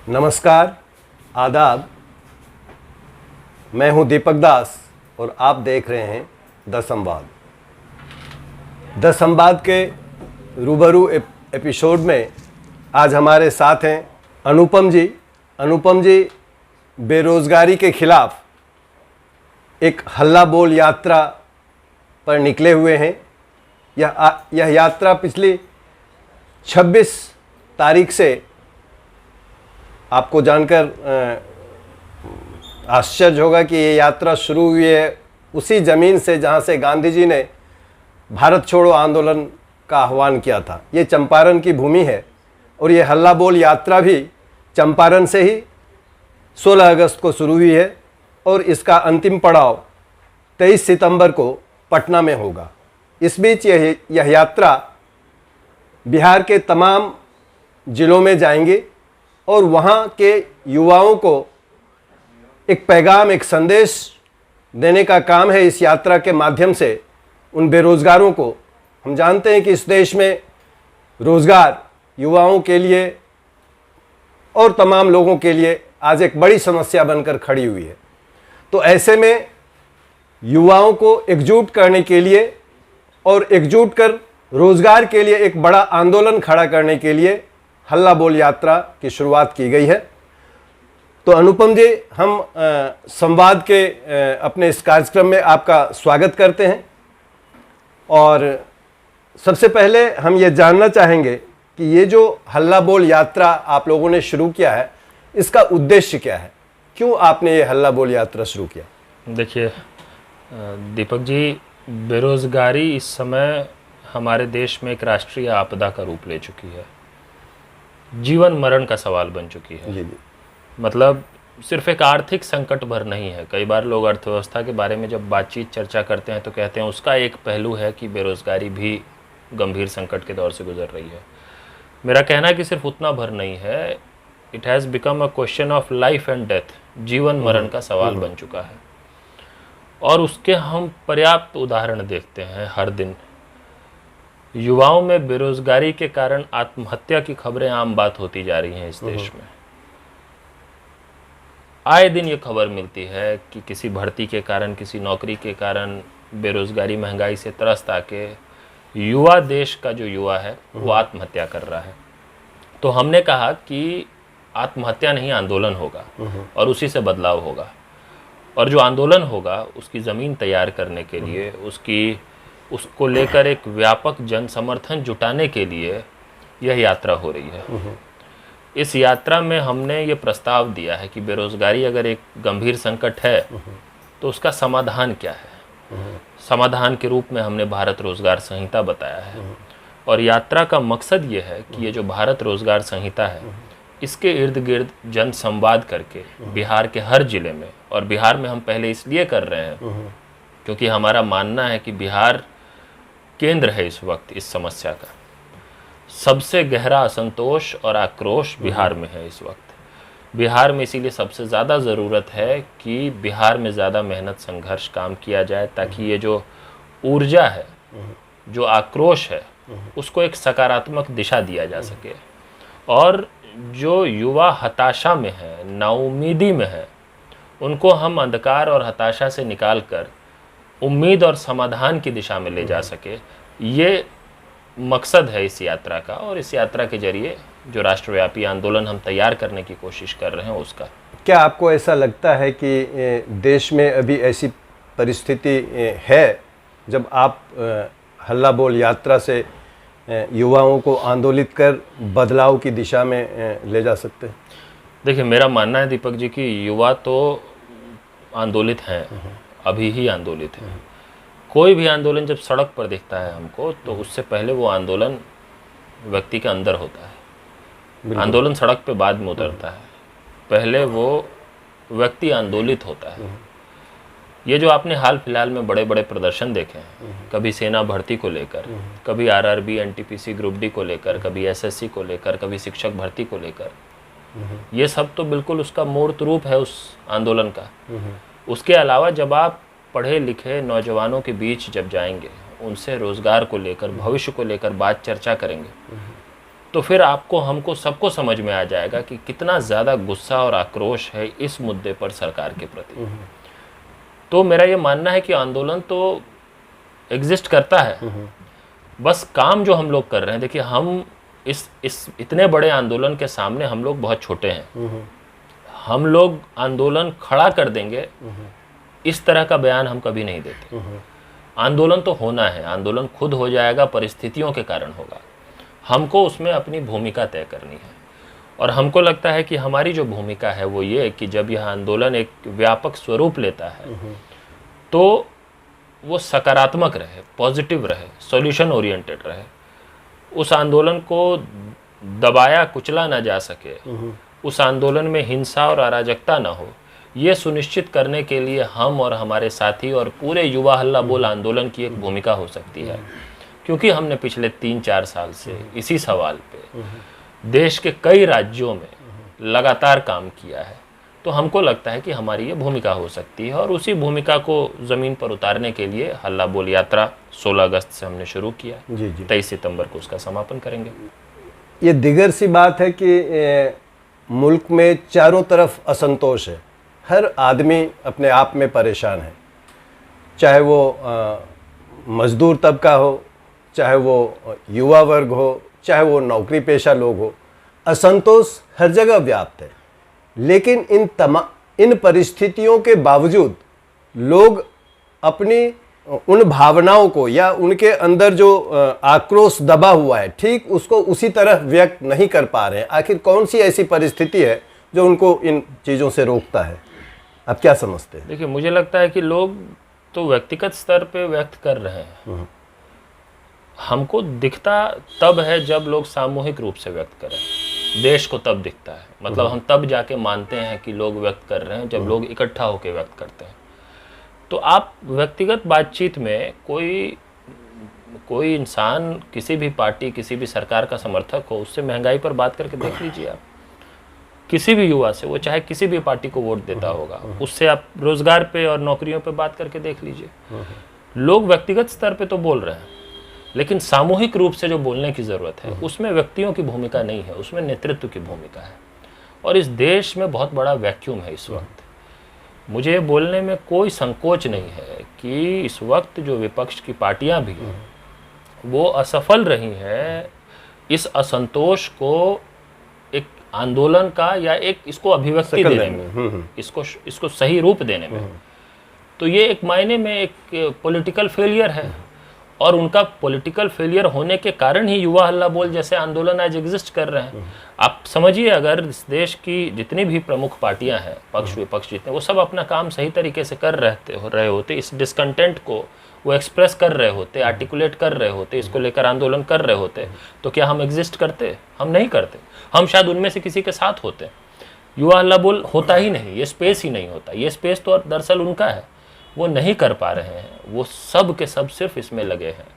नमस्कार, आदाब। मैं हूं दीपक दास और आप देख रहे हैं द संवाद। द संवाद के रूबरू एपिसोड में आज हमारे साथ हैं अनुपम जी। अनुपम जी बेरोजगारी के खिलाफ एक हल्ला बोल यात्रा पर निकले हुए हैं। यह यात्रा पिछली 26 तारीख से आपको जानकर आश्चर्य होगा कि ये यात्रा शुरू हुई है उसी ज़मीन से जहाँ से गांधी जी ने भारत छोड़ो आंदोलन का आह्वान किया था। ये चंपारण की भूमि है और ये हल्ला बोल यात्रा भी चंपारण से ही 16 अगस्त को शुरू हुई है और इसका अंतिम पड़ाव 23 सितंबर को पटना में होगा। इस बीच यह यात्रा बिहार के तमाम ज़िलों में जाएंगी और वहाँ के युवाओं को एक पैगाम, एक संदेश देने का काम है इस यात्रा के माध्यम से उन बेरोज़गारों को। हम जानते हैं कि इस देश में रोज़गार युवाओं के लिए और तमाम लोगों के लिए आज एक बड़ी समस्या बनकर खड़ी हुई है। तो ऐसे में युवाओं को एकजुट करने के लिए और एकजुट कर रोज़गार के लिए एक बड़ा आंदोलन खड़ा करने के लिए हल्ला बोल यात्रा की शुरुआत की गई है। तो अनुपम जी, हम संवाद के अपने इस कार्यक्रम में आपका स्वागत करते हैं और सबसे पहले हम ये जानना चाहेंगे कि ये जो हल्ला बोल यात्रा आप लोगों ने शुरू किया है, इसका उद्देश्य क्या है? क्यों आपने ये हल्ला बोल यात्रा शुरू किया? देखिए दीपक जी, बेरोज़गारी इस समय हमारे देश में एक राष्ट्रीय आपदा का रूप ले चुकी है, जीवन मरण का सवाल बन चुकी है। जी जी। मतलब सिर्फ एक आर्थिक संकट भर नहीं है। कई बार लोग अर्थव्यवस्था के बारे में जब बातचीत चर्चा करते हैं तो कहते हैं उसका एक पहलू है कि बेरोज़गारी भी गंभीर संकट के दौर से गुजर रही है। मेरा कहना है कि सिर्फ उतना भर नहीं है, it has become a question of life and death, जीवन मरण का सवाल बन चुका है। और उसके हम पर्याप्त उदाहरण देखते हैं हर दिन। युवाओं में बेरोज़गारी के कारण आत्महत्या की खबरें आम बात होती जा रही हैं इस देश में। आए दिन ये खबर मिलती है कि किसी भर्ती के कारण, किसी नौकरी के कारण बेरोज़गारी, महंगाई से त्रस्त आके युवा, देश का जो युवा है वो आत्महत्या कर रहा है। तो हमने कहा कि आत्महत्या नहीं, आंदोलन होगा और उसी से बदलाव होगा। और जो आंदोलन होगा उसकी ज़मीन तैयार करने के लिए, उसको लेकर एक व्यापक जन समर्थन जुटाने के लिए यह यात्रा हो रही है। इस यात्रा में हमने ये प्रस्ताव दिया है कि बेरोज़गारी अगर एक गंभीर संकट है तो उसका समाधान क्या है। समाधान के रूप में हमने भारत रोज़गार संहिता बताया है और यात्रा का मकसद ये है कि ये जो भारत रोज़गार संहिता है इसके इर्द गिर्द जन संवाद करके बिहार के हर ज़िले में, और बिहार में हम पहले इसलिए कर रहे हैं क्योंकि हमारा मानना है कि बिहार केंद्र है इस वक्त इस समस्या का। सबसे गहरा असंतोष और आक्रोश बिहार में है इस वक्त। बिहार में इसीलिए सबसे ज़्यादा ज़रूरत है कि बिहार में ज़्यादा मेहनत, संघर्ष, काम किया जाए ताकि ये जो ऊर्जा है, जो आक्रोश है, उसको एक सकारात्मक दिशा दिया जा सके। और जो युवा हताशा में है, नाउम्मीदी में है, उनको हम अंधकार और हताशा से निकाल कर उम्मीद और समाधान की दिशा में ले जा सके, ये मकसद है इस यात्रा का। और इस यात्रा के जरिए जो राष्ट्रव्यापी आंदोलन हम तैयार करने की कोशिश कर रहे हैं उसका। क्या आपको ऐसा लगता है कि देश में अभी ऐसी परिस्थिति है जब आप हल्ला बोल यात्रा से युवाओं को आंदोलित कर बदलाव की दिशा में ले जा सकते हैं? देखिए, मेरा मानना है दीपक जी कि युवा तो आंदोलित हैं, अभी ही आंदोलित हैं। कोई भी आंदोलन जब सड़क पर दिखता है हमको तो उससे पहले वो आंदोलन व्यक्ति के अंदर होता है। आंदोलन सड़क पे बाद में उतरता है, पहले वो व्यक्ति आंदोलित होता है। ये जो आपने हाल फिलहाल में बड़े बड़े प्रदर्शन देखे हैं, कभी सेना भर्ती को लेकर, कभी आरआरबी, एनटीपीसी, ग्रुप डी को लेकर, कभी एसएससी को लेकर, कभी शिक्षक भर्ती को लेकर, ये सब तो बिल्कुल उसका मूर्त रूप है उस आंदोलन का। उसके अलावा जब आप पढ़े लिखे नौजवानों के बीच जब जाएंगे, उनसे रोज़गार को लेकर, भविष्य को लेकर बात चर्चा करेंगे, तो फिर आपको हमको सबको समझ में आ जाएगा कि कितना ज़्यादा गुस्सा और आक्रोश है इस मुद्दे पर सरकार के प्रति। तो मेरा ये मानना है कि आंदोलन तो एग्जिस्ट करता है, बस काम जो हम लोग कर रहे हैं, देखिए हम इस इतने बड़े आंदोलन के सामने हम लोग बहुत छोटे हैं। हम लोग आंदोलन खड़ा कर देंगे इस तरह का बयान हम कभी नहीं देते। आंदोलन तो होना है, आंदोलन खुद हो जाएगा, परिस्थितियों के कारण होगा। हमको उसमें अपनी भूमिका तय करनी है और हमको लगता है कि हमारी जो भूमिका है वो ये कि जब यह आंदोलन एक व्यापक स्वरूप लेता है तो वो सकारात्मक रहे, पॉजिटिव रहे, सॉल्यूशन ओरिएंटेड रहे। उस आंदोलन को दबाया कुचला ना जा सके, उस आंदोलन में हिंसा और अराजकता ना हो, ये सुनिश्चित करने के लिए हम और हमारे साथी और पूरे युवा हल्ला बोल आंदोलन की एक भूमिका हो सकती है। क्योंकि हमने पिछले 3-4 साल से इसी सवाल पे देश के कई राज्यों में लगातार काम किया है, तो हमको लगता है कि हमारी ये भूमिका हो सकती है और उसी भूमिका को ज़मीन पर उतारने के लिए हल्ला बोल यात्रा 16 अगस्त से हमने शुरू किया। जी जी 23 सितंबर को उसका समापन करेंगे। ये दिगर सी बात है कि मुल्क में चारों तरफ असंतोष है, हर आदमी अपने आप में परेशान है, चाहे वो मजदूर तबका हो, चाहे वो युवा वर्ग हो, चाहे वो नौकरी पेशा लोग हो, असंतोष हर जगह व्याप्त है। लेकिन इन परिस्थितियों के बावजूद लोग अपनी उन भावनाओं को या उनके अंदर जो आक्रोश दबा हुआ है, ठीक उसको उसी तरह व्यक्त नहीं कर पा रहे हैं। आखिर कौन सी ऐसी परिस्थिति है जो उनको इन चीज़ों से रोकता है? आप क्या समझते हैं? देखिए, मुझे लगता है कि लोग तो व्यक्तिगत स्तर पे व्यक्त कर रहे हैं, हमको दिखता तब है जब लोग सामूहिक रूप से व्यक्त करें। देश को तब दिखता है, मतलब हम तब जाके मानते हैं कि लोग व्यक्त कर रहे हैं जब लोग इकट्ठा होकर व्यक्त करते हैं। तो आप व्यक्तिगत बातचीत में कोई इंसान किसी भी पार्टी, किसी भी सरकार का समर्थक हो, उससे महंगाई पर बात करके देख लीजिए। आप किसी भी युवा से, वो चाहे किसी भी पार्टी को वोट देता होगा, उससे आप रोजगार पे और नौकरियों पे बात करके देख लीजिए। लोग व्यक्तिगत स्तर पे तो बोल रहे हैं, लेकिन सामूहिक रूप से जो बोलने की ज़रूरत है उसमें व्यक्तियों की भूमिका नहीं है, उसमें नेतृत्व की भूमिका है। और इस देश में बहुत बड़ा वैक्यूम है इस वक्त। मुझे बोलने में कोई संकोच नहीं है कि इस वक्त जो विपक्ष की पार्टियां भी हैं वो असफल रही हैं इस असंतोष को एक आंदोलन का या एक इसको अभिव्यक्ति देने में, इसको सही रूप देने में। तो ये एक मायने में एक पॉलिटिकल फेलियर है और उनका पॉलिटिकल फेलियर होने के कारण ही युवा हल्ला बोल जैसे आंदोलन आज एग्जिस्ट कर रहे हैं। आप समझिए, अगर इस देश की जितनी भी प्रमुख पार्टियां हैं, पक्ष विपक्ष जितने, वो सब अपना काम सही तरीके से कर रहे होते, इस डिसकंटेंट को वो एक्सप्रेस कर रहे होते, आर्टिकुलेट कर रहे होते, इसको लेकर आंदोलन कर रहे होते, तो क्या हम एग्जिस्ट करते? हम नहीं करते। हम शायद उनमें से किसी के साथ होते। युवा हल्ला बोल होता ही नहीं, ये स्पेस ही नहीं होता। ये स्पेस तो दरअसल उनका है, वो नहीं कर पा रहे हैं। वो सब के सब सिर्फ इसमें लगे हैं,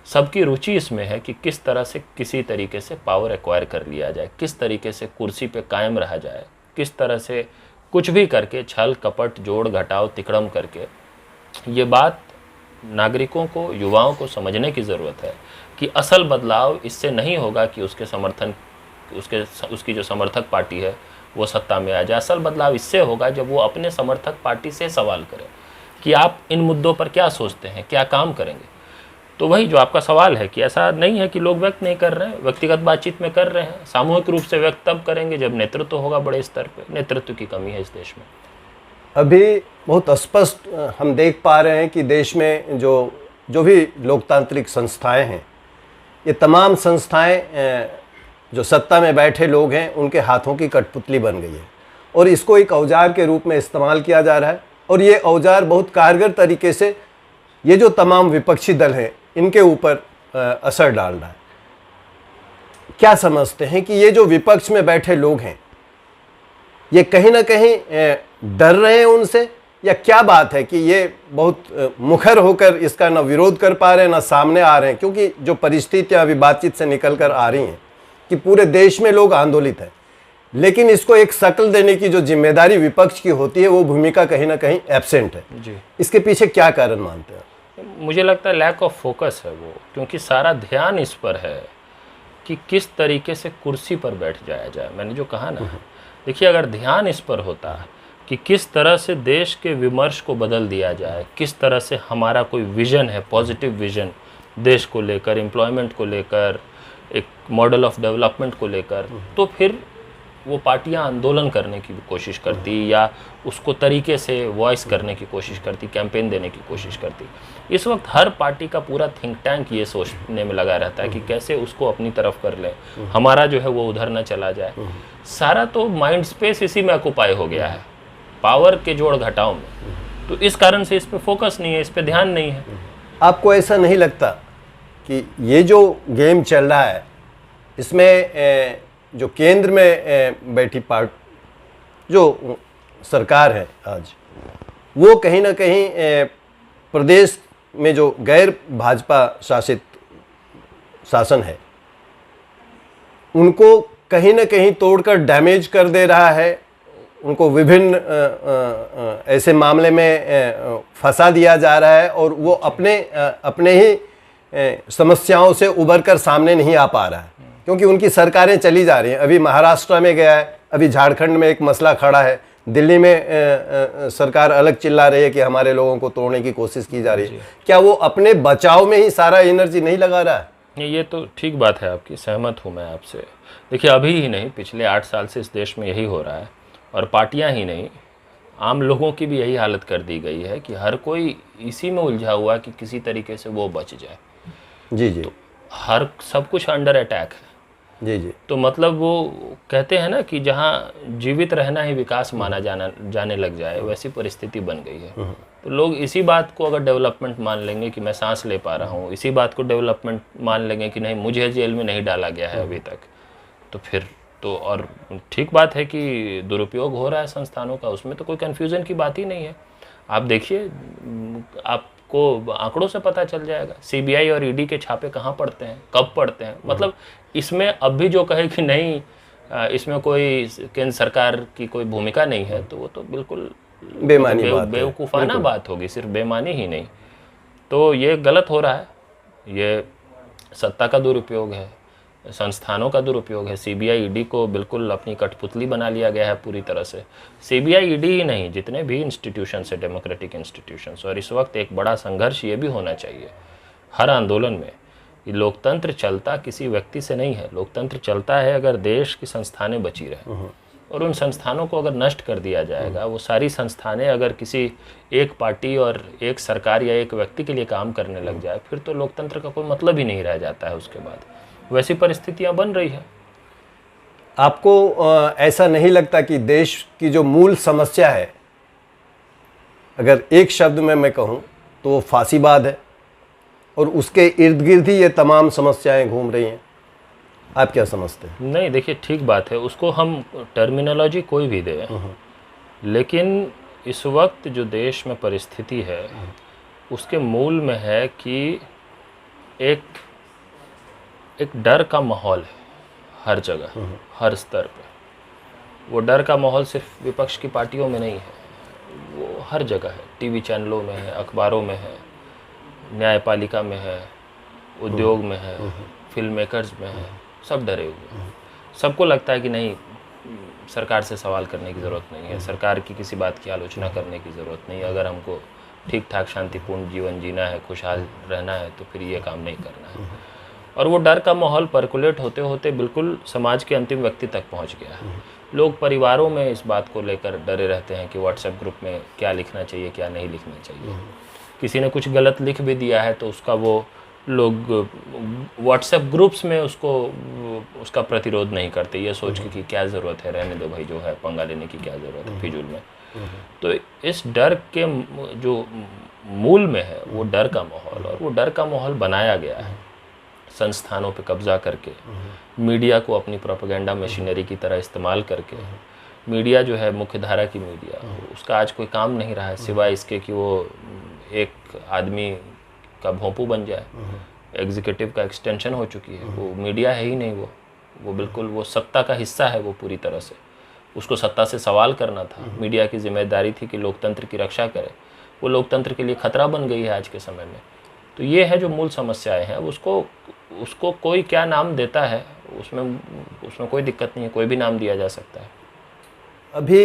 सबकी रुचि इसमें है कि किस तरह से किसी तरीके से पावर एक्वायर कर लिया जाए, किस तरीके से कुर्सी पे कायम रहा जाए, किस तरह से कुछ भी करके छल कपट जोड़ घटाव तिकड़म करके। ये बात नागरिकों को, युवाओं को समझने की ज़रूरत है कि असल बदलाव इससे नहीं होगा कि उसकी जो समर्थक पार्टी है वो सत्ता में आ जाए। असल बदलाव इससे होगा जब वो अपने समर्थक पार्टी से सवाल करे कि आप इन मुद्दों पर क्या सोचते हैं, क्या काम करेंगे। तो वही जो आपका सवाल है कि ऐसा नहीं है कि लोग व्यक्त नहीं कर रहे हैं, व्यक्तिगत बातचीत में कर रहे हैं। सामूहिक रूप से व्यक्त तब करेंगे जब नेतृत्व होगा बड़े स्तर पे। नेतृत्व की कमी है इस देश में। अभी बहुत स्पष्ट हम देख पा रहे हैं कि देश में जो भी लोकतांत्रिक संस्थाएं हैं, ये तमाम संस्थाएं जो सत्ता में बैठे लोग हैं उनके हाथों की कठपुतली बन गई है और इसको एक औजार के रूप में इस्तेमाल किया जा रहा है। और ये औजार बहुत कारगर तरीके से ये जो तमाम विपक्षी दल हैं इनके ऊपर असर डाल रहा है। क्या समझते हैं कि ये जो विपक्ष में बैठे लोग हैं ये कहीं ना कहीं डर रहे हैं उनसे, या क्या बात है कि ये बहुत मुखर होकर इसका ना विरोध कर पा रहे हैं ना सामने आ रहे हैं? क्योंकि जो परिस्थितियां अभी बातचीत से निकल कर आ रही हैं कि पूरे देश में लोग आंदोलित हैं, लेकिन इसको एक शक्ल देने की जो जिम्मेदारी विपक्ष की होती है वो भूमिका कहीं ना कहीं एब्सेंट है जी। इसके पीछे क्या कारण मानते हैं? मुझे लगता है लैक ऑफ फोकस है वो, क्योंकि सारा ध्यान इस पर है कि किस तरीके से कुर्सी पर बैठ जाया जाए। मैंने जो कहा ना, देखिए अगर ध्यान इस पर होता कि किस तरह से देश के विमर्श को बदल दिया जाए, किस तरह से हमारा कोई विज़न है, पॉजिटिव विज़न देश को लेकर, एम्प्लॉयमेंट को लेकर, एक मॉडल ऑफ डेवलपमेंट को लेकर, तो फिर वो पार्टियां आंदोलन करने की कोशिश करती या उसको तरीके से वॉइस करने की कोशिश करती, कैंपेन देने की कोशिश करती। इस वक्त हर पार्टी का पूरा थिंक टैंक ये सोचने में लगा रहता है कि कैसे उसको अपनी तरफ कर ले, हमारा जो है वो उधर न चला जाए। सारा तो माइंड स्पेस इसी में ऑक्युपाई हो गया है, पावर के जोड़ घटाव में। तो इस कारण से इस पे फोकस नहीं है, इस पे ध्यान नहीं है। आपको ऐसा नहीं लगता कि ये जो गेम चल रहा है इसमें जो केंद्र में बैठी जो सरकार है आज, वो कहीं ना कहीं प्रदेश में जो गैर भाजपा शासित शासन है उनको कहीं ना कहीं तोड़कर डैमेज कर दे रहा है, उनको विभिन्न ऐसे मामले में फंसा दिया जा रहा है और वो अपने ही समस्याओं से उबर कर सामने नहीं आ पा रहा है, क्योंकि उनकी सरकारें चली जा रही हैं। अभी महाराष्ट्र में गया है, अभी झारखंड में एक मसला खड़ा है, दिल्ली में सरकार अलग चिल्ला रही है कि हमारे लोगों को तोड़ने की कोशिश की जा रही है। क्या वो अपने बचाव में ही सारा एनर्जी नहीं लगा रहा है? ये तो ठीक बात है आपकी, सहमत हूँ मैं आपसे। देखिए अभी ही नहीं, पिछले 8 साल से इस देश में यही हो रहा है, और पार्टियां ही नहीं, आम लोगों की भी यही हालत कर दी गई है कि हर कोई इसी में उलझा हुआ कि किसी तरीके से वो बच जाए। जी जी। तो हर सब कुछ अंडर अटैक है। जी जी। तो मतलब वो कहते हैं ना कि जहाँ जीवित रहना ही विकास माना जाने लग जाए, वैसी परिस्थिति बन गई है। तो लोग इसी बात को अगर डेवलपमेंट मान लेंगे कि मैं सांस ले पा रहा हूँ, इसी बात को डेवलपमेंट मान लेंगे कि नहीं मुझे जेल में नहीं डाला गया है अभी तक, तो फिर तो और ठीक बात है कि दुरुपयोग हो रहा है संस्थानों का, उसमें तो कोई कन्फ्यूज़न की बात ही नहीं है। आप देखिए, आपको आंकड़ों से पता चल जाएगा सीबीआई और ईडी के छापे कहाँ पड़ते हैं, कब पड़ते हैं। मतलब इसमें अब भी जो कहे कि नहीं इसमें कोई केंद्र सरकार की कोई भूमिका नहीं है, तो वो तो बिल्कुल बेवकूफ़ाना बात होगी, सिर्फ बेमानी ही नहीं। तो ये गलत हो रहा है, ये सत्ता का दुरुपयोग है, संस्थानों का दुरुपयोग है। सीबीआई ईडी को बिल्कुल अपनी कठपुतली बना लिया गया है पूरी तरह से। सीबीआई ईडी ही नहीं, जितने भी इंस्टीट्यूशंस है, डेमोक्रेटिक इंस्टीट्यूशंस। और इस वक्त एक बड़ा संघर्ष ये भी होना चाहिए हर आंदोलन में कि लोकतंत्र चलता किसी व्यक्ति से नहीं है, लोकतंत्र चलता है अगर देश की संस्थानें बची रहे। और उन संस्थानों को अगर नष्ट कर दिया जाएगा, वो सारी संस्थानें अगर किसी एक पार्टी और एक सरकार या एक व्यक्ति के लिए काम करने लग जाए, फिर तो लोकतंत्र का कोई मतलब ही नहीं रह जाता है उसके बाद। वैसी परिस्थितियां बन रही है। आपको ऐसा नहीं लगता कि देश की जो मूल समस्या है, अगर एक शब्द में मैं कहूँ तो वो फांसीवाद है, और उसके इर्द गिर्द ही ये तमाम समस्याएं घूम रही हैं? आप क्या समझते हैं? नहीं, देखिए ठीक बात है, उसको हम टर्मिनोलॉजी कोई भी दे, लेकिन इस वक्त जो देश में परिस्थिति है उसके मूल में है कि एक डर का माहौल है हर जगह, हर स्तर पे। वो डर का माहौल सिर्फ विपक्ष की पार्टियों में नहीं है, वो हर जगह है। टीवी चैनलों में है, अखबारों में है, न्यायपालिका में है, उद्योग में है, फिल्म मेकर्स में है, सब डरे हुए हैं। सबको लगता है कि नहीं, सरकार से सवाल करने की ज़रूरत नहीं है, सरकार की किसी बात की आलोचना करने की ज़रूरत नहीं है। अगर हमको ठीक ठाक शांतिपूर्ण जीवन जीना है, खुशहाल रहना है, तो फिर ये काम नहीं करना है। और वो डर का माहौल पर्कुलेट होते होते बिल्कुल समाज के अंतिम व्यक्ति तक पहुंच गया है। लोग परिवारों में इस बात को लेकर डरे रहते हैं कि व्हाट्सएप ग्रुप में क्या लिखना चाहिए, क्या नहीं लिखना चाहिए। किसी ने कुछ गलत लिख भी दिया है तो उसका वो लोग व्हाट्सएप ग्रुप्स में उसका प्रतिरोध नहीं करते, ये सोच के कि क्या ज़रूरत है, रहने दो भाई, जो है पंगा लेने की क्या ज़रूरत है फिजूल में। तो इस डर के जो मूल में है वो डर का माहौल, और वो डर का माहौल बनाया गया है संस्थानों पे कब्जा करके, मीडिया को अपनी प्रोपेगेंडा मशीनरी की तरह इस्तेमाल करके। मीडिया जो है, मुख्य धारा की मीडिया, उसका आज कोई काम नहीं रहा है सिवाय इसके कि वो एक आदमी का भोंपू बन जाए, एग्जीक्यूटिव का एक्सटेंशन हो चुकी है। वो मीडिया है ही नहीं, वो बिल्कुल वो सत्ता का हिस्सा है वो पूरी तरह से। उसको सत्ता से सवाल करना था, मीडिया की जिम्मेदारी थी कि लोकतंत्र की रक्षा करे। वो लोकतंत्र के लिए खतरा बन गई है आज के समय में। तो ये है जो मूल समस्याएं हैं, उसको कोई क्या नाम देता है उसमें उसमें कोई दिक्कत नहीं है, कोई भी नाम दिया जा सकता है। अभी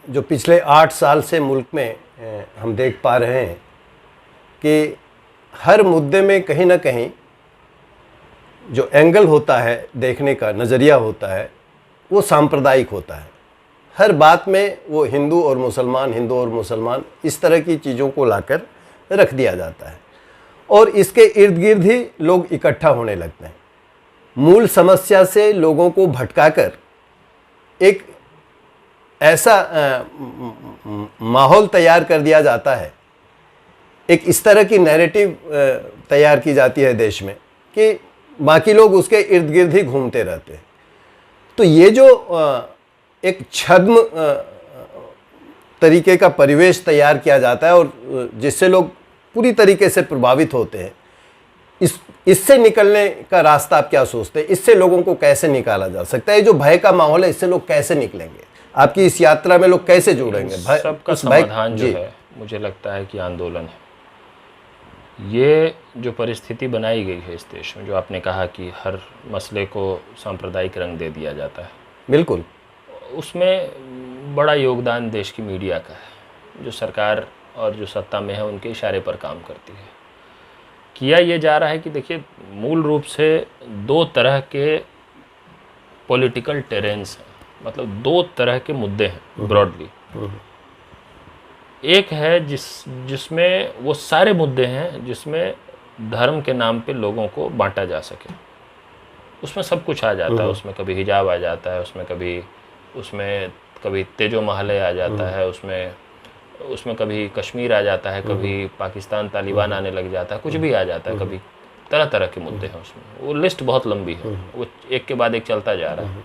जो पिछले 8 साल से मुल्क में हम देख पा रहे हैं कि हर मुद्दे में कहीं ना कहीं जो एंगल होता है, देखने का नज़रिया होता है, वो सांप्रदायिक होता है। हर बात में वो हिंदू और मुसलमान इस तरह की चीज़ों को लाकर रख दिया जाता है और इसके इर्द गिर्द ही लोग इकट्ठा होने लगते हैं। मूल समस्या से लोगों को भटकाकर एक ऐसा माहौल तैयार कर दिया जाता है, एक इस तरह की नैरेटिव तैयार की जाती है देश में कि बाकी लोग उसके इर्द गिर्द ही घूमते रहते हैं। तो ये जो एक छद्म तरीके का परिवेश तैयार किया जाता है और जिससे लोग पूरी तरीके से प्रभावित होते हैं, इससे निकलने का रास्ता आप क्या सोचते हैं? इससे लोगों को कैसे निकाला जा सकता है? ये जो भय का माहौल है, इससे लोग कैसे निकलेंगे? आपकी इस यात्रा में लोग कैसे जुड़ेंगे? सबका समाधान जो है, मुझे लगता है कि आंदोलन है। ये जो परिस्थिति बनाई गई है इस देश में, जो आपने कहा कि हर मसले को सांप्रदायिक रंग दे दिया जाता है, बिल्कुल, उसमें बड़ा योगदान देश की मीडिया का है, जो सरकार और जो सत्ता में है उनके इशारे पर काम करती है। किया ये जा रहा है कि देखिए, मूल रूप से 2 तरह के पॉलिटिकल टेरेंस हैं, मतलब 2 तरह के मुद्दे हैं ब्रॉडली। एक है जिसमें वो सारे मुद्दे हैं जिसमें धर्म के नाम पे लोगों को बांटा जा सके। उसमें सब कुछ आ जाता है, उसमें कभी हिजाब आ जाता है, उसमें कभी तेजो महल आ जाता है, उसमें कभी कश्मीर आ जाता है, कभी पाकिस्तान तालिबान आने लग जाता है, कुछ भी आ जाता है, कभी तरह तरह के मुद्दे हैं उसमें। वो लिस्ट बहुत लंबी है, वो एक के बाद एक चलता जा रहा है।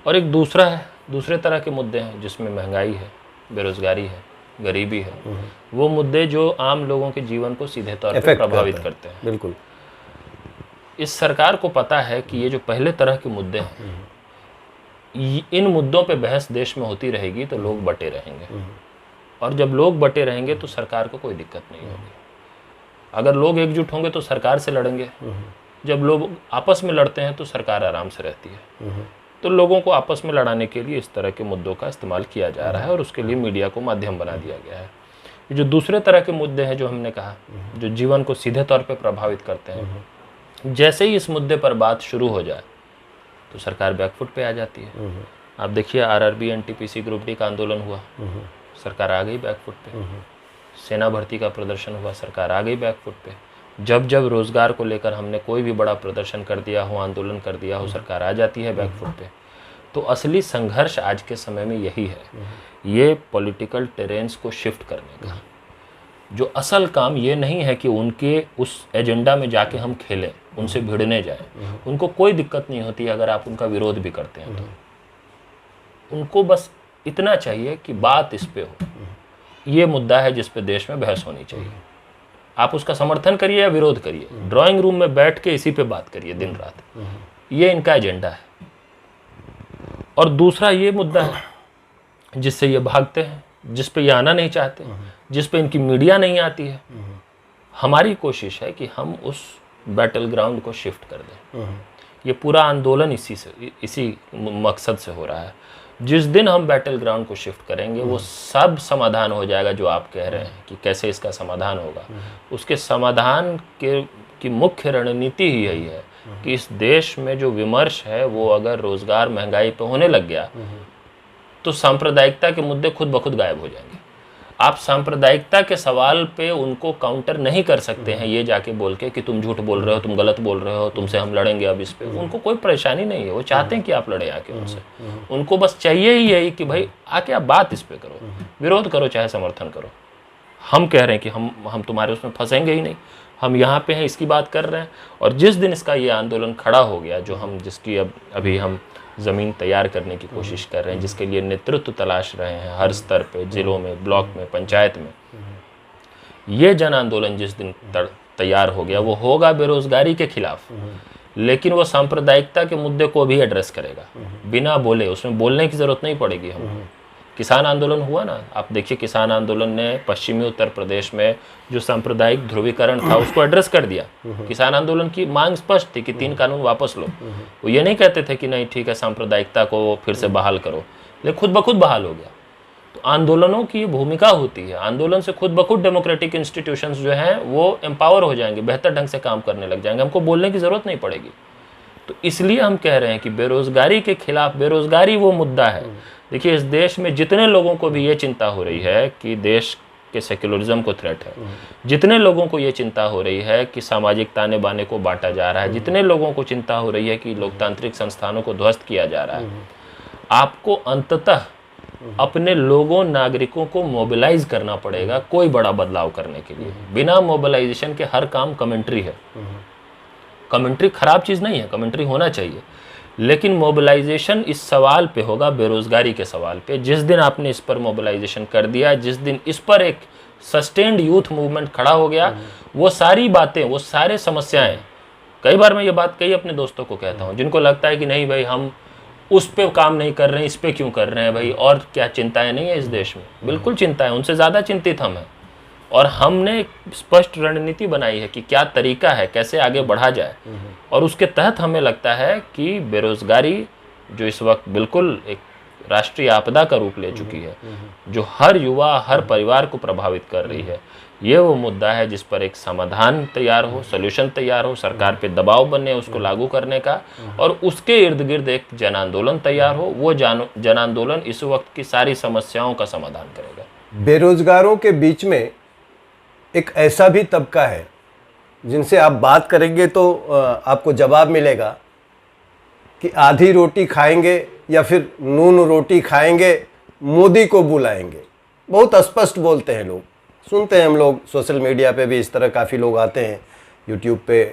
और एक दूसरे तरह के मुद्दे हैं जिसमें महंगाई है, बेरोजगारी है, गरीबी है, वो मुद्दे जो आम लोगों के जीवन को सीधे तौर पर प्रभावित करते हैं। बिल्कुल। इस सरकार को पता है कि ये जो पहले तरह के मुद्दे हैं, इन मुद्दों पे बहस देश में होती रहेगी तो लोग बटे रहेंगे, और जब लोग बटे रहेंगे तो सरकार को कोई दिक्कत नहीं होगी। अगर लोग एकजुट होंगे तो सरकार से लड़ेंगे, जब लोग आपस में लड़ते हैं तो सरकार आराम से रहती है। तो लोगों को आपस में लड़ाने के लिए इस तरह के मुद्दों का इस्तेमाल किया जा रहा है और उसके लिए मीडिया को माध्यम बना दिया गया है। ये जो दूसरे तरह के मुद्दे हैं, जो हमने कहा, जो जीवन को सीधे तौर पे प्रभावित करते हैं, जैसे ही इस मुद्दे पर बात शुरू हो जाए तो सरकार बैकफुट पे आ जाती है। आप देखिए, आरआरबी एनटीपीसी ग्रुप डी का आंदोलन हुआ, सरकार आ गई बैकफुट पे। सेना भर्ती का प्रदर्शन हुआ, सरकार आ गई बैकफुट पे। जब रोजगार को लेकर हमने कोई भी बड़ा प्रदर्शन कर दिया हो, आंदोलन कर दिया हो, सरकार आ जाती है बैकफुट पे। तो असली संघर्ष आज के समय में यही है, ये पॉलिटिकल टेरेंस को शिफ्ट करने का। जो असल काम ये नहीं है कि उनके उस एजेंडा में जाके हम खेलें, उनसे भिड़ने जाएं। उनको कोई दिक्कत नहीं होती अगर आप उनका विरोध भी करते हैं तो। उनको बस इतना चाहिए कि बात इस पे हो, ये मुद्दा है जिस पे देश में बहस होनी चाहिए। आप उसका समर्थन करिए या विरोध करिए, ड्राइंग रूम में बैठ के इसी पे बात करिए दिन रात। ये इनका एजेंडा है। और दूसरा ये मुद्दा है जिससे ये भागते हैं, जिस पे ये आना नहीं चाहते, जिस पे इनकी मीडिया नहीं आती है। हमारी कोशिश है कि हम उस बैटल ग्राउंड को शिफ्ट कर दें। ये पूरा आंदोलन इसी मकसद से हो रहा है। जिस दिन हम बैटल ग्राउंड को शिफ्ट करेंगे, वो सब समाधान हो जाएगा जो आप कह रहे हैं कि कैसे इसका समाधान होगा। उसके समाधान की मुख्य रणनीति ही यही है कि इस देश में जो विमर्श है वो अगर रोजगार, महंगाई पे होने लग गया तो सांप्रदायिकता के मुद्दे खुद ब खुद गायब हो जाएंगे। आप सांप्रदायिकता के सवाल पे उनको काउंटर नहीं कर सकते हैं ये जाके बोल के कि तुम झूठ बोल रहे हो, तुम गलत बोल रहे हो, तुमसे हम लड़ेंगे अब इस पे। उनको कोई परेशानी नहीं है, वो चाहते हैं कि आप लड़े आके उनसे। उनको बस चाहिए ही यही कि भाई आके आप बात इस पे करो, विरोध करो चाहे समर्थन करो। हम कह रहे हैं कि हम तुम्हारे उसमें फंसेंगे ही नहीं, हम यहाँ पे हैं, इसकी बात कर रहे हैं। और जिस दिन इसका ये आंदोलन खड़ा हो गया, जो हम जिसकी अभी हम ज़मीन तैयार करने की कोशिश कर रहे हैं, जिसके लिए नेतृत्व तलाश रहे हैं हर स्तर पे, जिलों में, ब्लॉक में, पंचायत में, ये जन आंदोलन जिस दिन तैयार हो गया वो होगा बेरोजगारी के खिलाफ, लेकिन वो सांप्रदायिकता के मुद्दे को भी एड्रेस करेगा बिना बोले। उसमें बोलने की ज़रूरत नहीं पड़ेगी हमको, किसान आंदोलन हुआ ना, आप देखिए किसान आंदोलन ने पश्चिमी उत्तर प्रदेश में जो सांप्रदायिक ध्रुवीकरण था उसको एड्रेस कर दिया। किसान आंदोलन की मांग स्पष्ट थी कि 3 कानून वापस लो। वो ये नहीं कहते थे कि नहीं ठीक है सांप्रदायिकता को फिर से बहाल करो, लेकिन खुद ब खुद बहाल हो गया। तो आंदोलनों की भूमिका होती है, आंदोलन से खुद ब खुद डेमोक्रेटिक इंस्टीट्यूशंस जो हैं वो एम्पावर हो जाएंगे, बेहतर ढंग से काम करने लग जाएंगे, हमको बोलने की ज़रूरत नहीं पड़ेगी। तो इसलिए हम कह रहे हैं कि बेरोजगारी के खिलाफ, बेरोजगारी वो मुद्दा है। देखिए इस देश में जितने लोगों को भी ये चिंता हो रही है कि देश के सेक्युलरिज्म को थ्रेट है, जितने लोगों को ये चिंता हो रही है कि सामाजिक ताने बाने को बांटा जा रहा है, जितने लोगों को चिंता हो रही है कि लोकतांत्रिक संस्थानों को ध्वस्त किया जा रहा है, आपको अंततः अपने लोगों, नागरिकों को मोबिलाइज करना पड़ेगा कोई बड़ा बदलाव करने के लिए। बिना मोबिलाइजेशन के हर काम कमेंट्री है। कमेंट्री खराब चीज़ नहीं है, कमेंट्री होना चाहिए, लेकिन मोबिलाइजेशन इस सवाल पे होगा, बेरोजगारी के सवाल पे। जिस दिन आपने इस पर मोबिलाइजेशन कर दिया, जिस दिन इस पर एक सस्टेन्ड यूथ मूवमेंट खड़ा हो गया, वो सारी बातें, वो सारे समस्याएं, कई बार मैं ये बात कई अपने दोस्तों को कहता हूँ जिनको लगता है कि नहीं भाई हम उस पे काम नहीं कर रहे हैं, इस पे क्यों कर रहे हैं भाई, और क्या चिंताएं नहीं है इस देश में? बिल्कुल चिंताएं, उनसे ज़्यादा चिंतित हम हैं। और हमने एक स्पष्ट रणनीति बनाई है कि क्या तरीका है, कैसे आगे बढ़ा जाए, और उसके तहत हमें लगता है कि बेरोजगारी जो इस वक्त बिल्कुल एक राष्ट्रीय आपदा का रूप ले चुकी है, जो हर युवा, हर परिवार को प्रभावित कर रही है, ये वो मुद्दा है जिस पर एक समाधान तैयार हो, सॉल्यूशन तैयार हो, सरकार पे दबाव बने उसको लागू करने का, और उसके इर्द गिर्द एक जन आंदोलन तैयार हो। वो जन आंदोलन इस वक्त की सारी समस्याओं का समाधान करेगा। बेरोजगारों के बीच में एक ऐसा भी तबका है जिनसे आप बात करेंगे तो आपको जवाब मिलेगा कि आधी रोटी खाएंगे या फिर नून रोटी खाएंगे, मोदी को बुलाएंगे। बहुत स्पष्ट बोलते हैं लोग, सुनते हैं हम लोग, सोशल मीडिया पे भी इस तरह काफ़ी लोग आते हैं, यूट्यूब पे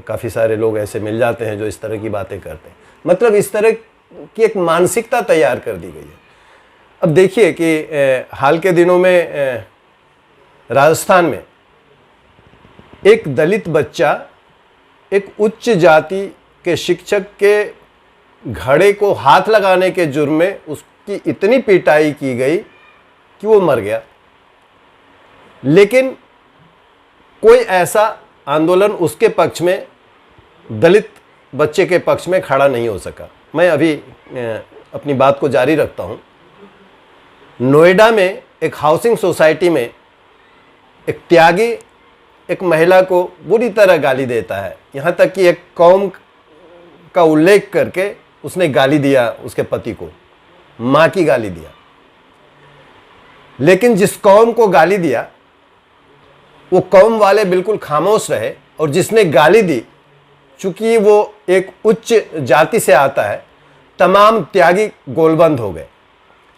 काफ़ी सारे लोग ऐसे मिल जाते हैं जो इस तरह की बातें करते हैं। मतलब इस तरह की एक मानसिकता तैयार कर दी गई है। अब देखिए कि हाल के दिनों में राजस्थान में एक दलित बच्चा एक उच्च जाति के शिक्षक के घड़े को हाथ लगाने के जुर्म में उसकी इतनी पिटाई की गई कि वो मर गया, लेकिन कोई ऐसा आंदोलन उसके पक्ष में, दलित बच्चे के पक्ष में खड़ा नहीं हो सका। मैं अभी अपनी बात को जारी रखता हूँ। नोएडा में एक हाउसिंग सोसाइटी में एक त्यागी एक महिला को बुरी तरह गाली देता है, यहाँ तक कि एक कौम का उल्लेख करके उसने गाली दिया उसके पति को, माँ की गाली दिया। लेकिन जिस कौम को गाली दिया वो कौम वाले बिल्कुल खामोश रहे, और जिसने गाली दी, चूंकि वो एक उच्च जाति से आता है, तमाम त्यागी गोलबंद हो गए।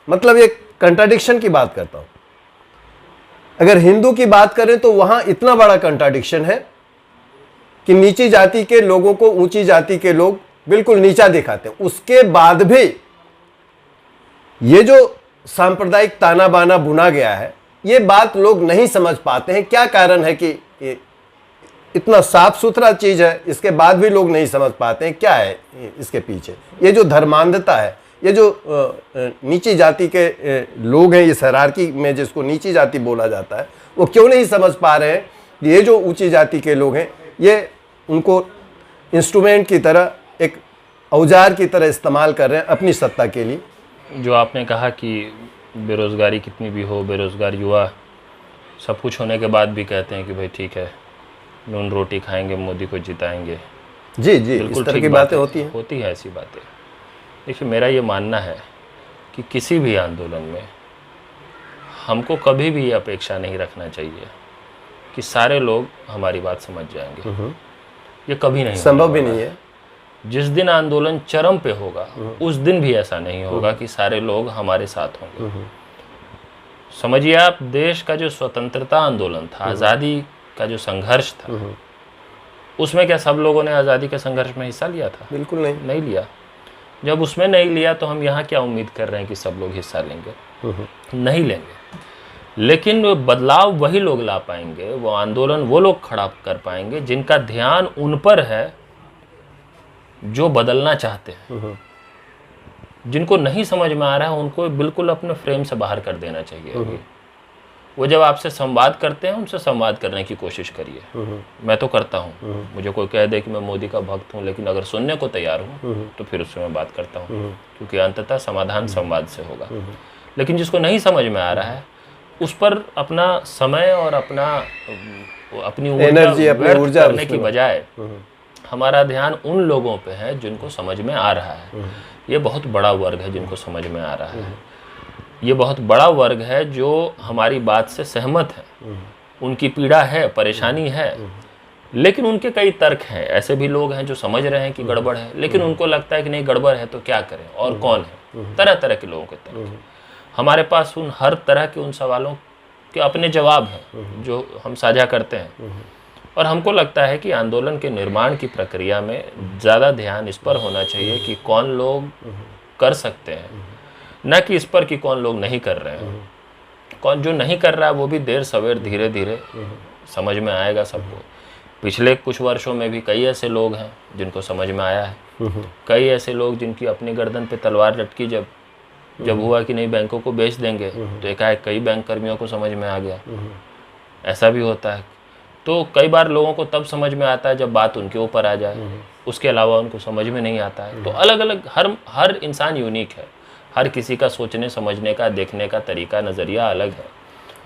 मतलब ये कंट्राडिक्शन की बात करता हूं। अगर हिंदू की बात करें तो वहां इतना बड़ा कंट्राडिक्शन है कि नीची जाति के लोगों को ऊंची जाति के लोग बिल्कुल नीचा दिखाते हैं। उसके बाद भी ये जो सांप्रदायिक ताना बाना बुना गया है, ये बात लोग नहीं समझ पाते हैं। क्या कारण है कि इतना साफ सुथरा चीज है, इसके बाद भी लोग नहीं समझ पाते हैं क्या है इसके पीछे? ये जो धर्मांधता है, ये जो नीची जाति के लोग हैं, इस हायरार्की में जिसको नीची जाति बोला जाता है, वो क्यों नहीं समझ पा रहे हैं कि ये जो ऊंची जाति के लोग हैं, ये उनको इंस्ट्रूमेंट की तरह, एक औजार की तरह इस्तेमाल कर रहे हैं अपनी सत्ता के लिए। जो आपने कहा कि बेरोज़गारी कितनी भी हो, बेरोज़गार युवा सब कुछ होने के बाद भी कहते हैं कि भाई ठीक है, नून रोटी खाएंगे, मोदी को जिताएंगे। जी जी, इस तरह की बातें होती हैं। ऐसी बातें। देखिए मेरा ये मानना है कि किसी भी आंदोलन में हमको कभी भी ये अपेक्षा नहीं रखना चाहिए कि सारे लोग हमारी बात समझ जाएंगे। ये कभी नहीं, संभव भी नहीं है। जिस दिन आंदोलन चरम पे होगा उस दिन भी ऐसा नहीं होगा कि सारे लोग हमारे साथ होंगे। समझिए आप, देश का जो स्वतंत्रता आंदोलन था, आज़ादी का जो संघर्ष था, उसमें क्या सब लोगों ने आज़ादी के संघर्ष में हिस्सा लिया था? बिल्कुल नहीं लिया। जब उसमें नहीं लिया तो हम यहाँ क्या उम्मीद कर रहे हैं कि सब लोग हिस्सा लेंगे? नहीं लेंगे। लेकिन बदलाव वही लोग ला पाएंगे, वो आंदोलन वो लोग खड़ा कर पाएंगे जिनका ध्यान उन पर है जो बदलना चाहते हैं। जिनको नहीं समझ में आ रहा है उनको बिल्कुल अपने फ्रेम से बाहर कर देना चाहिए। वो जब आपसे संवाद करते हैं उनसे संवाद करने की कोशिश करिए। मैं तो करता हूँ, मुझे कोई कह दे कि मैं मोदी का भक्त हूँ, लेकिन अगर सुनने को तैयार हूँ तो फिर उससे मैं बात करता हूँ, क्योंकि अंततः समाधान संवाद से होगा। लेकिन जिसको नहीं समझ में आ रहा है उस पर अपना समय और अपनी एनर्जी, अपनी ऊर्जा करने की बजाय हमारा ध्यान उन लोगों पे है जिनको समझ में आ रहा है। ये बहुत बड़ा वर्ग है जिनको समझ में आ रहा है। ये बहुत बड़ा वर्ग है जो हमारी बात से सहमत है। उनकी पीड़ा है, परेशानी है, लेकिन उनके कई तर्क हैं। ऐसे भी लोग हैं जो समझ रहे हैं कि गड़बड़ है, लेकिन उनको लगता है कि नहीं, गड़बड़ है तो क्या करें, और कौन है। तरह तरह के लोगों के तर्क हैं। हमारे पास उन हर तरह के उन सवालों के अपने जवाब हैं जो हम साझा करते हैं। और हमको लगता है कि आंदोलन के निर्माण की प्रक्रिया में ज़्यादा ध्यान इस पर होना चाहिए कि कौन लोग कर सकते हैं, न कि इस पर कि कौन लोग नहीं कर रहे हैं। कौन जो नहीं कर रहा है वो भी देर सवेर धीरे धीरे समझ में आएगा सबको। पिछले कुछ वर्षों में भी कई ऐसे लोग हैं जिनको समझ में आया है। कई ऐसे लोग जिनकी अपनी गर्दन पे तलवार लटकी जब हुआ कि नहीं बैंकों को बेच देंगे, तो एकाएक कई बैंक कर्मियों को समझ में आ गया। ऐसा भी होता है। तो कई बार लोगों को तब समझ में आता है जब बात उनके ऊपर आ जाए, उसके अलावा उनको समझ में नहीं आता है। तो अलग अलग हर इंसान यूनिक है। हर किसी का सोचने समझने का, देखने का तरीका, नज़रिया अलग है।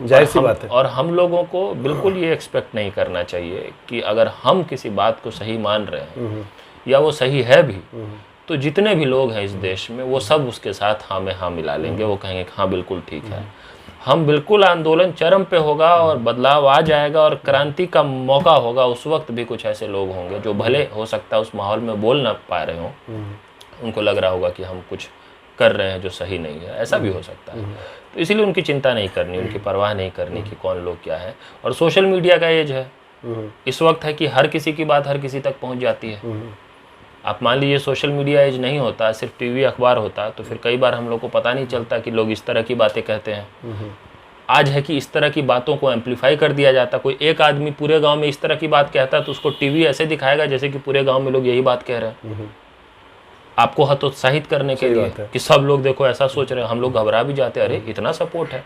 जाहिर सी बात है। और हम लोगों को बिल्कुल ये एक्सपेक्ट नहीं करना चाहिए कि अगर हम किसी बात को सही मान रहे हैं या वो सही है भी, तो जितने भी लोग हैं इस देश में वो सब उसके साथ हाँ में हाँ मिला लेंगे। वो कहेंगे हाँ बिल्कुल ठीक है। हम बिल्कुल, आंदोलन चरम पे होगा और बदलाव आ जाएगा और क्रांति का मौका होगा। उस वक्त भी कुछ ऐसे लोग होंगे जो भले हो सकता है उस माहौल में बोल ना पा रहे हों, उनको लग रहा होगा कि हम कुछ कर रहे हैं जो सही नहीं है। ऐसा भी हो सकता है। तो इसीलिए उनकी चिंता नहीं करनी, उनकी परवाह नहीं करनी कि कौन लोग क्या है। और सोशल मीडिया का एज है, इस वक्त है कि हर किसी की बात हर किसी तक पहुंच जाती है। आप मान लीजिए सोशल मीडिया एज नहीं होता, सिर्फ टीवी अखबार होता, तो फिर कई बार हम लोग को पता नहीं चलता कि लोग इस तरह की बातें कहते हैं। आज है कि इस तरह की बातों को एम्पलीफाई कर दिया जाता। कोई एक आदमी पूरे गांव में इस तरह की बात कहता है तो उसको टीवी ऐसे दिखाएगा जैसे कि पूरे गांव में लोग यही बात कह रहे हैं, आपको हतोत्साहित करने के लिए कि सब लोग देखो ऐसा सोच रहे हैं। हम लोग घबरा भी जाते हैं, अरे इतना सपोर्ट है।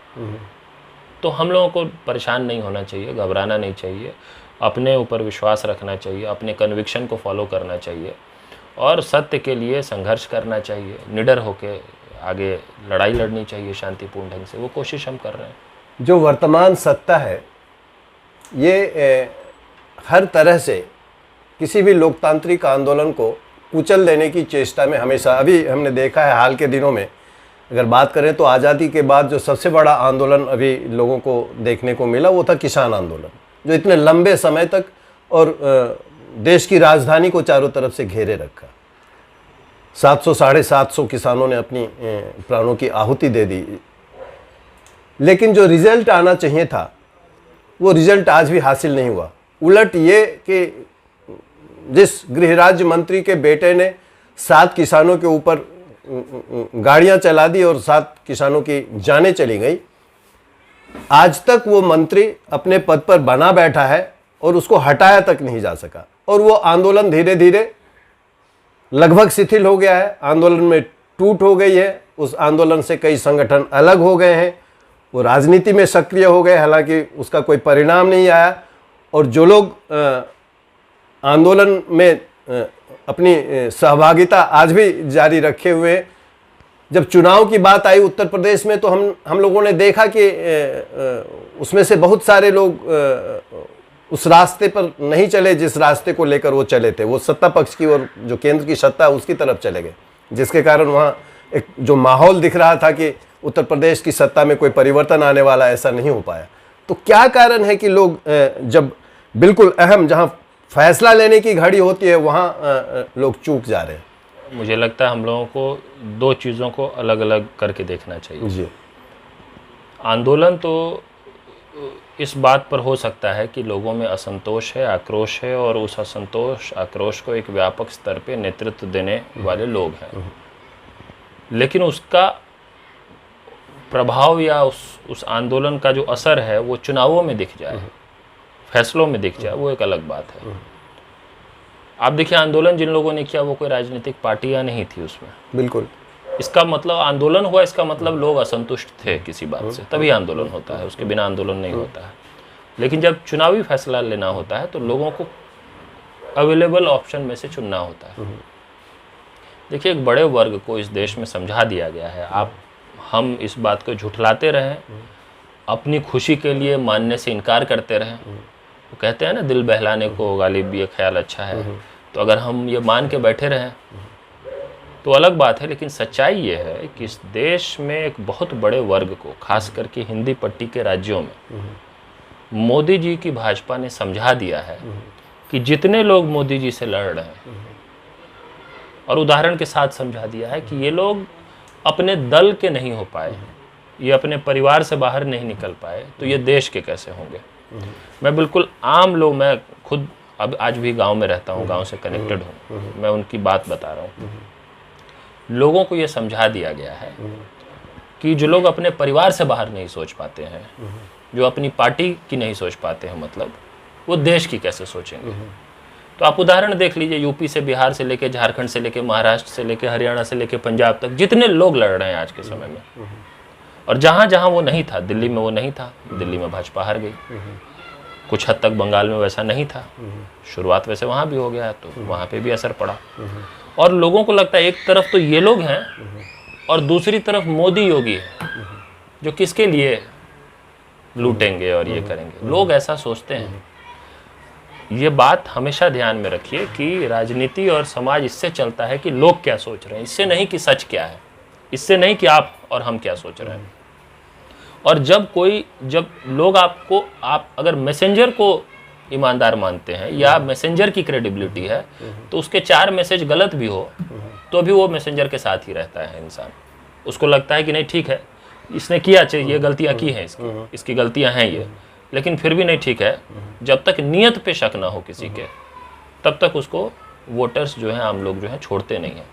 तो हम लोगों को परेशान नहीं होना चाहिए, घबराना नहीं चाहिए, अपने ऊपर विश्वास रखना चाहिए, अपने कन्विक्शन को फॉलो करना चाहिए और सत्य के लिए संघर्ष करना चाहिए। निडर होके आगे लड़ाई लड़नी चाहिए शांतिपूर्ण ढंग से। वो कोशिश हम कर रहे हैं। जो वर्तमान सत्ता है ये हर तरह से किसी भी लोकतांत्रिक आंदोलन को कुचल देने की चेष्टा में हमेशा, अभी हमने देखा है हाल के दिनों में, अगर बात करें तो आज़ादी के बाद जो सबसे बड़ा आंदोलन अभी लोगों को देखने को मिला वो था किसान आंदोलन, जो इतने लंबे समय तक और देश की राजधानी को चारों तरफ से घेरे रखा। 700 साढ़े 700 किसानों ने अपनी प्राणों की आहुति दे दी, लेकिन जो रिजल्ट आना चाहिए था वो रिजल्ट आज भी हासिल नहीं हुआ। उलट ये कि जिस गृह राज्य मंत्री के बेटे ने 7 किसानों के ऊपर गाड़ियां चला दी और 7 किसानों की जानें चली गई, आज तक वो मंत्री अपने पद पर बना बैठा है और उसको हटाया तक नहीं जा सका। और वो आंदोलन धीरे धीरे लगभग शिथिल हो गया है, आंदोलन में टूट हो गई है। उस आंदोलन से कई संगठन अलग हो गए हैं, वो राजनीति में सक्रिय हो गए, हालांकि उसका कोई परिणाम नहीं आया। और जो लोग आंदोलन में अपनी सहभागिता आज भी जारी रखे हुए, जब चुनाव की बात आई उत्तर प्रदेश में तो हम लोगों ने देखा कि उसमें से बहुत सारे लोग उस रास्ते पर नहीं चले जिस रास्ते को लेकर वो चले थे। वो सत्ता पक्ष की और जो केंद्र की सत्ता है उसकी तरफ चले गए, जिसके कारण वहाँ एक जो माहौल दिख रहा था कि उत्तर प्रदेश की सत्ता में कोई परिवर्तन आने वाला, ऐसा नहीं हो पाया। तो क्या कारण है कि लोग जब बिल्कुल अहम जहाँ फैसला लेने की घड़ी होती है वहाँ लोग चूक जा रहे हैं? मुझे लगता है हम लोगों को 2 चीज़ों को अलग अलग करके देखना चाहिए जी। आंदोलन तो इस बात पर हो सकता है कि लोगों में असंतोष है, आक्रोश है, और उस असंतोष आक्रोश को एक व्यापक स्तर पे नेतृत्व देने वाले लोग हैं। लेकिन उसका प्रभाव या उस आंदोलन का जो असर है वो चुनावों में दिख जाए, फैसलों में दिख जाए, वो एक अलग बात है। आप देखिए आंदोलन जिन लोगों ने किया वो कोई राजनीतिक पार्टियां नहीं थी उसमें, बिल्कुल इसका मतलब आंदोलन हुआ, इसका मतलब लोग असंतुष्ट थे किसी बात से, तभी आंदोलन होता है, उसके बिना आंदोलन नहीं होता है। लेकिन जब चुनावी फैसला लेना होता है तो लोगों को अवेलेबल ऑप्शन में से चुनना होता है। देखिए, एक बड़े वर्ग को इस देश में समझा दिया गया है, हम इस बात को झुठलाते रहें, अपनी खुशी के लिए मानने से इनकार करते रहें। वो कहते हैं ना, दिल बहलाने को गालिब ये ख्याल अच्छा है। तो अगर हम ये मान के बैठे रहें तो अलग बात है, लेकिन सच्चाई ये है कि इस देश में एक बहुत बड़े वर्ग को, खास करके हिंदी पट्टी के राज्यों में, मोदी जी की भाजपा ने समझा दिया है कि जितने लोग मोदी जी से लड़ रहे हैं, और उदाहरण के साथ समझा दिया है कि ये लोग अपने दल के नहीं हो पाए, ये अपने परिवार से बाहर नहीं निकल पाए, तो ये देश के कैसे होंगे। मैं बिल्कुल आम लोग, मैं खुद अब आज भी गांव में रहता हूं, गांव से कनेक्टेड हूं, मैं उनकी बात बता रहा हूं। लोगों को ये समझा दिया गया है कि जो लोग अपने परिवार से बाहर नहीं सोच पाते हैं, जो अपनी पार्टी की नहीं सोच पाते हैं, मतलब वो देश की कैसे सोचेंगे। तो आप उदाहरण देख लीजिए, यूपी से, बिहार से लेके झारखंड से लेके महाराष्ट्र से लेके हरियाणा से लेके पंजाब तक जितने लोग लड़ रहे हैं आज के समय में, और जहाँ जहाँ वो नहीं था, दिल्ली में वो नहीं था, दिल्ली में भाजपा हार गई। कुछ हद तक बंगाल में वैसा नहीं था, शुरुआत वैसे वहाँ भी हो गया, तो वहाँ पे भी असर पड़ा। और लोगों को लगता है एक तरफ तो ये लोग हैं और दूसरी तरफ मोदी योगी है, जो किसके लिए लूटेंगे और ये करेंगे। लोग ऐसा सोचते हैं। ये बात हमेशा ध्यान में रखिए कि राजनीति और समाज इससे चलता है कि लोग क्या सोच रहे हैं, इससे नहीं कि सच क्या है, इससे नहीं कि आप और हम क्या सोच रहे हैं। और जब लोग आप अगर मैसेंजर को ईमानदार मानते हैं या मैसेंजर की क्रेडिबिलिटी है, तो उसके 4 मैसेज गलत भी हो तो भी वो मैसेंजर के साथ ही रहता है इंसान। उसको लगता है कि नहीं ठीक है, इसने किया चाहिए, ये गलतियाँ की हैं, इसकी गलतियाँ हैं ये, लेकिन फिर भी नहीं ठीक है। जब तक नियत पे शक ना हो किसी के, तब तक उसको वोटर्स जो हैं, आम लोग जो हैं, छोड़ते नहीं हैं।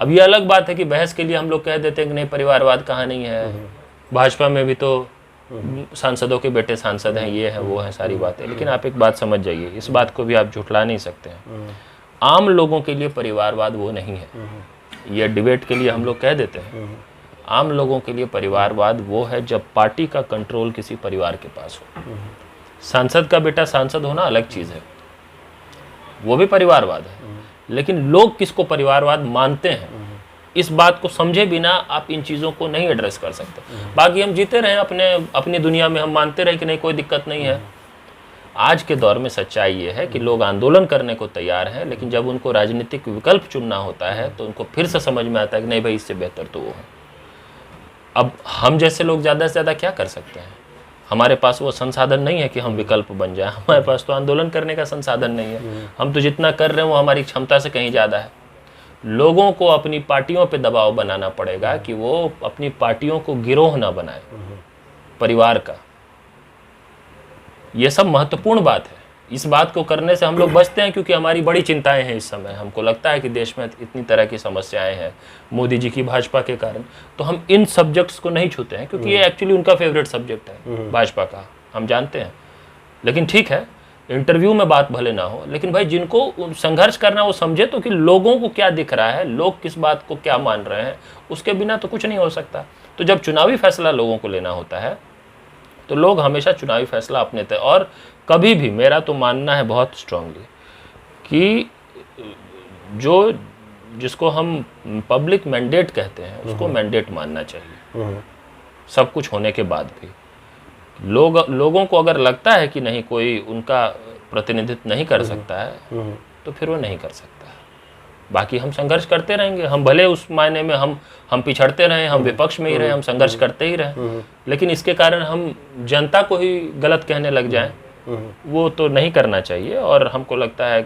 अब ये अलग बात है कि बहस के लिए हम लोग कह देते हैं कि नहीं, परिवारवाद कहाँ नहीं है, भाजपा में भी तो सांसदों के बेटे सांसद हैं, ये है वो है, सारी बातें। लेकिन आप एक बात समझ जाइए, इस बात को भी आप झुठला नहीं सकते हैं। आम लोगों के लिए परिवारवाद वो नहीं है। ये डिबेट के लिए हम लोग कह देते हैं। आम लोगों के लिए परिवारवाद वो है जब पार्टी का कंट्रोल किसी परिवार के पास हो। सांसद का बेटा सांसद होना अलग चीज़ है, वो भी परिवारवाद है। लेकिन लोग किसको परिवारवाद मानते हैं, इस बात को समझे बिना आप इन चीज़ों को नहीं एड्रेस कर सकते। बाकी हम जीते रहे अपनी दुनिया में, हम मानते रहे कि नहीं कोई दिक्कत नहीं है। आज के दौर में सच्चाई ये है कि लोग आंदोलन करने को तैयार हैं, लेकिन जब उनको राजनीतिक विकल्प चुनना होता है तो उनको फिर से समझ में आता है कि नहीं भाई, इससे बेहतर तो वो है। अब हम जैसे लोग ज़्यादा से ज़्यादा क्या कर सकते हैं? हमारे पास वो संसाधन नहीं है कि हम विकल्प बन जाए। हमारे पास तो आंदोलन करने का संसाधन नहीं है। हम तो जितना कर रहे हैं वो हमारी क्षमता से कहीं ज़्यादा है। लोगों को अपनी पार्टियों पे दबाव बनाना पड़ेगा कि वो अपनी पार्टियों को गिरोह ना बनाए परिवार का। ये सब महत्वपूर्ण बात है। इस बात को करने से हम लोग बचते हैं क्योंकि हमारी बड़ी चिंताएं हैं इस समय। हमको लगता है कि देश में इतनी तरह की समस्याएं हैं मोदी जी की भाजपा के कारण, तो हम इन सब्जेक्ट्स को नहीं छूते हैं क्योंकि ये एक्चुअली उनका फेवरेट सब्जेक्ट है भाजपा का, हम जानते हैं। लेकिन ठीक है, इंटरव्यू में बात भले ना हो, लेकिन भाई जिनको संघर्ष करना वो समझे तो कि लोगों को क्या दिख रहा है, लोग किस बात को क्या मान रहे हैं, उसके बिना तो कुछ नहीं हो सकता। तो जब चुनावी फैसला लोगों को लेना होता है तो लोग हमेशा चुनावी फैसला अपने थे। और कभी भी, मेरा तो मानना है बहुत स्ट्रांगली कि जिसको हम पब्लिक मैंडेट कहते हैं उसको मैंडेट मानना चाहिए, सब कुछ होने के बाद भी। लोगों को अगर लगता है कि नहीं कोई उनका प्रतिनिधित्व नहीं कर सकता है तो फिर वो नहीं कर सकता। बाकी हम संघर्ष करते रहेंगे, हम भले उस मायने में हम पिछड़ते रहें, हम विपक्ष में ही रहें, हम संघर्ष करते ही रहें, लेकिन इसके कारण हम जनता को ही गलत कहने लग जाएं, वो तो नहीं करना चाहिए। और हमको लगता है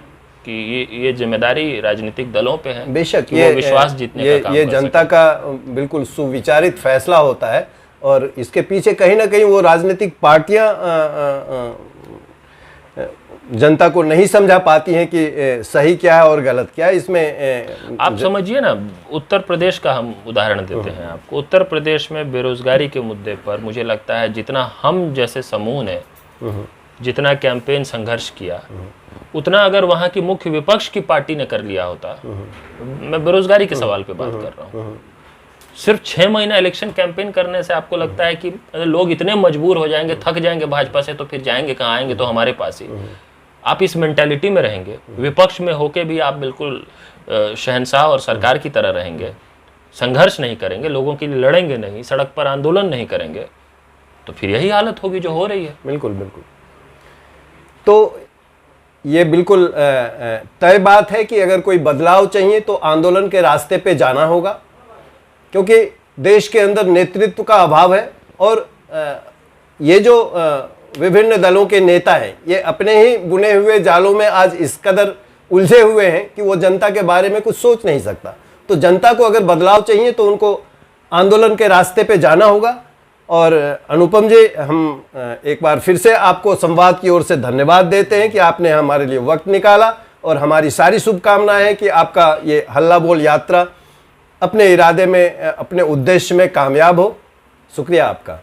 कि ये जिम्मेदारी राजनीतिक दलों पे है। बेशक ये विश्वास जीतने का काम ये जनता का बिल्कुल सुविचारित फैसला होता है और इसके पीछे कहीं ना कहीं वो राजनीतिक पार्टियां जनता को नहीं समझा पाती हैं कि सही क्या है और गलत क्या है। इसमें आप समझिए ना, उत्तर प्रदेश का हम उदाहरण देते हैं आपको। उत्तर प्रदेश में बेरोजगारी के मुद्दे पर मुझे लगता है जितना हम जैसे समूह ने जितना कैंपेन संघर्ष किया, उतना अगर वहाँ की मुख्य विपक्ष की पार्टी ने कर लिया होता, मैं बेरोजगारी के सवाल पे बात कर रहा हूँ, सिर्फ 6 महीना इलेक्शन कैंपेन करने से आपको लगता है कि लोग इतने मजबूर हो जाएंगे, थक जाएंगे भाजपा से, तो फिर जाएंगे कहाँ, आएंगे तो हमारे पास ही। आप इस मेंटालिटी में रहेंगे, विपक्ष में होके भी आप बिल्कुल शहंशाह और सरकार की तरह रहेंगे, संघर्ष नहीं करेंगे, लोगों के लिए लड़ेंगे नहीं, सड़क पर आंदोलन नहीं करेंगे, तो फिर यही हालत होगी जो हो रही है। बिल्कुल बिल्कुल। तो ये बिल्कुल तय बात है कि अगर कोई बदलाव चाहिए तो आंदोलन के रास्ते पे जाना होगा, क्योंकि देश के अंदर नेतृत्व का अभाव है और ये जो विभिन्न दलों के नेता हैं ये अपने ही बुने हुए जालों में आज इस कदर उलझे हुए हैं कि वो जनता के बारे में कुछ सोच नहीं सकता। तो जनता को अगर बदलाव चाहिए तो उनको आंदोलन के रास्ते पे जाना होगा। और अनुपम जी, हम एक बार फिर से आपको संवाद की ओर से धन्यवाद देते हैं कि आपने हमारे लिए वक्त निकाला, और हमारी सारी शुभकामनाएं हैं कि आपका ये हल्ला बोल यात्रा अपने इरादे में, अपने उद्देश्य में कामयाब हो। शुक्रिया आपका।